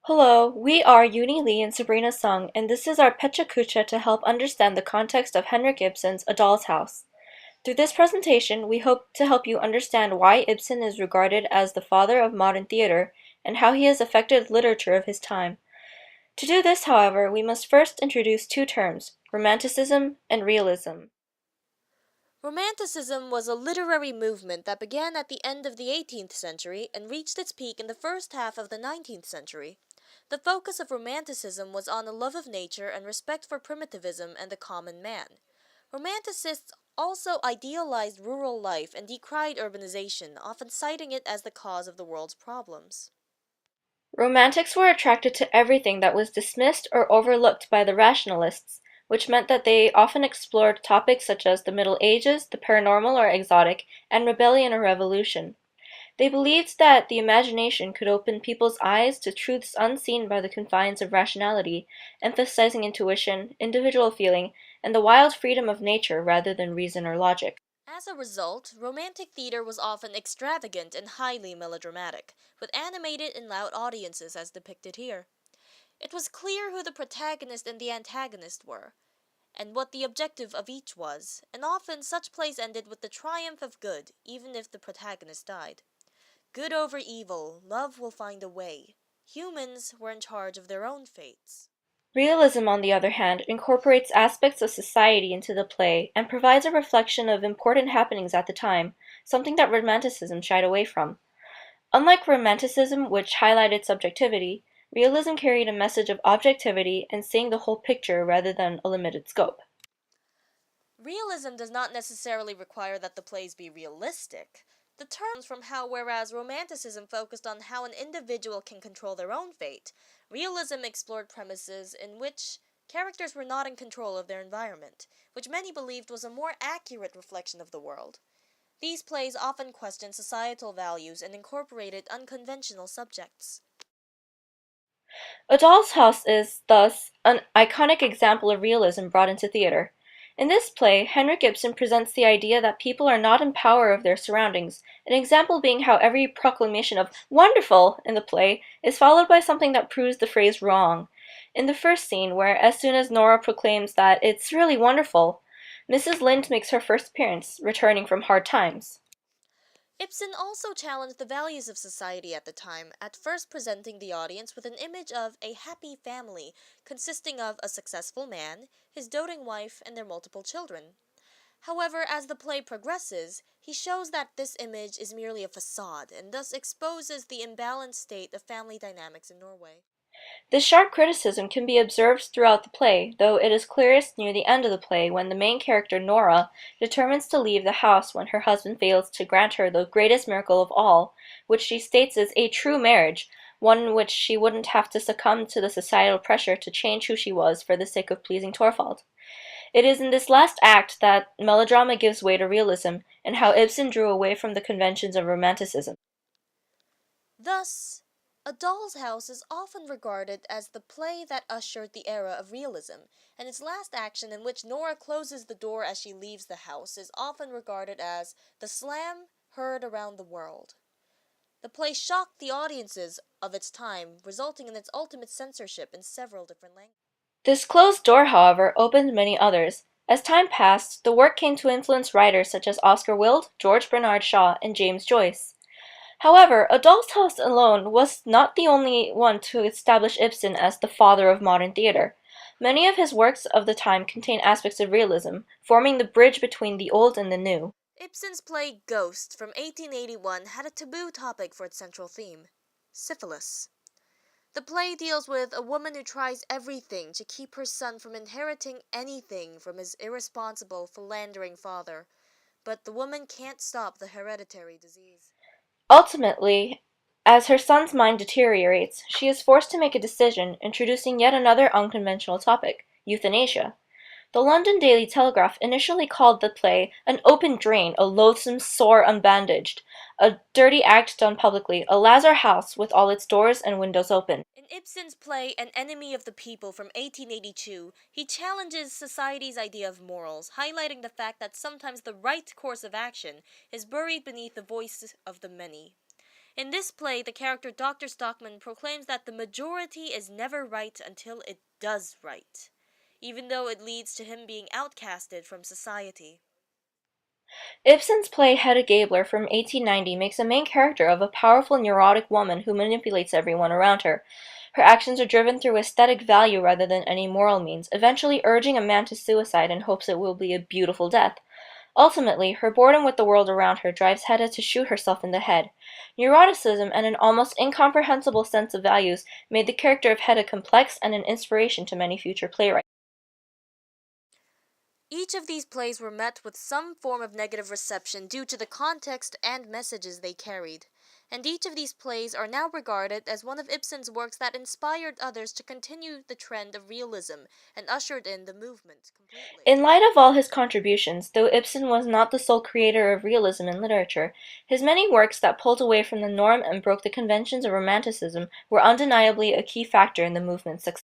Hello, we are Uni Lee and Sabrina Sung, and this is our Pecha Kucha to help understand the context of Henrik Ibsen's A Doll's House. Through this presentation, we hope to help you understand why Ibsen is regarded as the father of modern theater and how he has affected literature of his time. To do this, however, we must first introduce two terms, Romanticism and Realism. Romanticism was a literary movement that began at the end of the 18th century and reached its peak in the first half of the 19th century. The focus of Romanticism was on a love of nature and respect for primitivism and the common man. Romanticists also idealized rural life and decried urbanization, often citing it as the cause of the world's problems. Romantics were attracted to everything that was dismissed or overlooked by the rationalists, which meant that they often explored topics such as the Middle Ages, the paranormal or exotic, and rebellion or revolution. They believed that the imagination could open people's eyes to truths unseen by the confines of rationality, emphasizing intuition, individual feeling, and the wild freedom of nature rather than reason or logic. As a result, romantic theater was often extravagant and highly melodramatic, with animated and loud audiences as depicted here. It was clear who the protagonist and the antagonist were, and what the objective of each was, and often such plays ended with the triumph of good, even if the protagonist died. Good over evil, love will find a way. Humans were in charge of their own fates. Realism, on the other hand, incorporates aspects of society into the play and provides a reflection of important happenings at the time, something that Romanticism shied away from. Unlike Romanticism, which highlighted subjectivity, realism carried a message of objectivity and seeing the whole picture rather than a limited scope. Realism does not necessarily require that the plays be realistic. The term comes from how, whereas Romanticism focused on how an individual can control their own fate, realism explored premises in which characters were not in control of their environment, which many believed was a more accurate reflection of the world. These plays often questioned societal values and incorporated unconventional subjects. A Doll's House is, thus, an iconic example of realism brought into theater. In this play, Henrik Ibsen presents the idea that people are not in power of their surroundings, an example being how every proclamation of "wonderful" in the play is followed by something that proves the phrase wrong. In the first scene, where as soon as Nora proclaims that it's really wonderful, Mrs. Lind makes her first appearance, returning from hard times. Ibsen also challenged the values of society at the time, at first presenting the audience with an image of a happy family consisting of a successful man, his doting wife, and their multiple children. However, as the play progresses, he shows that this image is merely a facade and thus exposes the imbalanced state of family dynamics in Norway. This sharp criticism can be observed throughout the play, though it is clearest near the end of the play when the main character, Nora, determines to leave the house when her husband fails to grant her the greatest miracle of all, which she states is a true marriage, one in which she wouldn't have to succumb to the societal pressure to change who she was for the sake of pleasing Torvald. It is in this last act that melodrama gives way to realism, and how Ibsen drew away from the conventions of Romanticism. Thus, A Doll's House is often regarded as the play that ushered the era of realism, and its last action, in which Nora closes the door as she leaves the house, is often regarded as the slam heard around the world. The play shocked the audiences of its time, resulting in its ultimate censorship in several different languages. This closed door, however, opened many others. As time passed, the work came to influence writers such as Oscar Wilde, George Bernard Shaw, and James Joyce. However, A Doll's House alone was not the only one to establish Ibsen as the father of modern theater. Many of his works of the time contain aspects of realism, forming the bridge between the old and the new. Ibsen's play Ghost from 1881 had a taboo topic for its central theme syphilis. The play deals with a woman who tries everything to keep her son from inheriting anything from his irresponsible, philandering father, but the woman can't stop the hereditary disease. Ultimately, as her son's mind deteriorates, she is forced to make a decision, introducing yet another unconventional topic, euthanasia. The London Daily Telegraph initially called the play "an open drain, a loathsome sore unbandaged, a dirty act done publicly, a Lazar house with all its doors and windows open." In Ibsen's play An Enemy of the People from 1882, he challenges society's idea of morals, highlighting the fact that sometimes the right course of action is buried beneath the voice of the many. In this play, the character Dr. Stockman proclaims that the majority is never right until it does right, even though it leads to him being outcasted from society. Ibsen's play Hedda Gabler from 1890 makes a main character of a powerful neurotic woman who manipulates everyone around her. Her actions are driven through aesthetic value rather than any moral means, eventually urging a man to suicide in hopes it will be a beautiful death. Ultimately, her boredom with the world around her drives Hedda to shoot herself in the head. Neuroticism and an almost incomprehensible sense of values made the character of Hedda complex and an inspiration to many future playwrights. Each of these plays were met with some form of negative reception due to the context and messages they carried, and each of these plays are now regarded as one of Ibsen's works that inspired others to continue the trend of realism and ushered in the movement completely. In light of all his contributions, though Ibsen was not the sole creator of realism in literature, his many works that pulled away from the norm and broke the conventions of Romanticism were undeniably a key factor in the movement's success.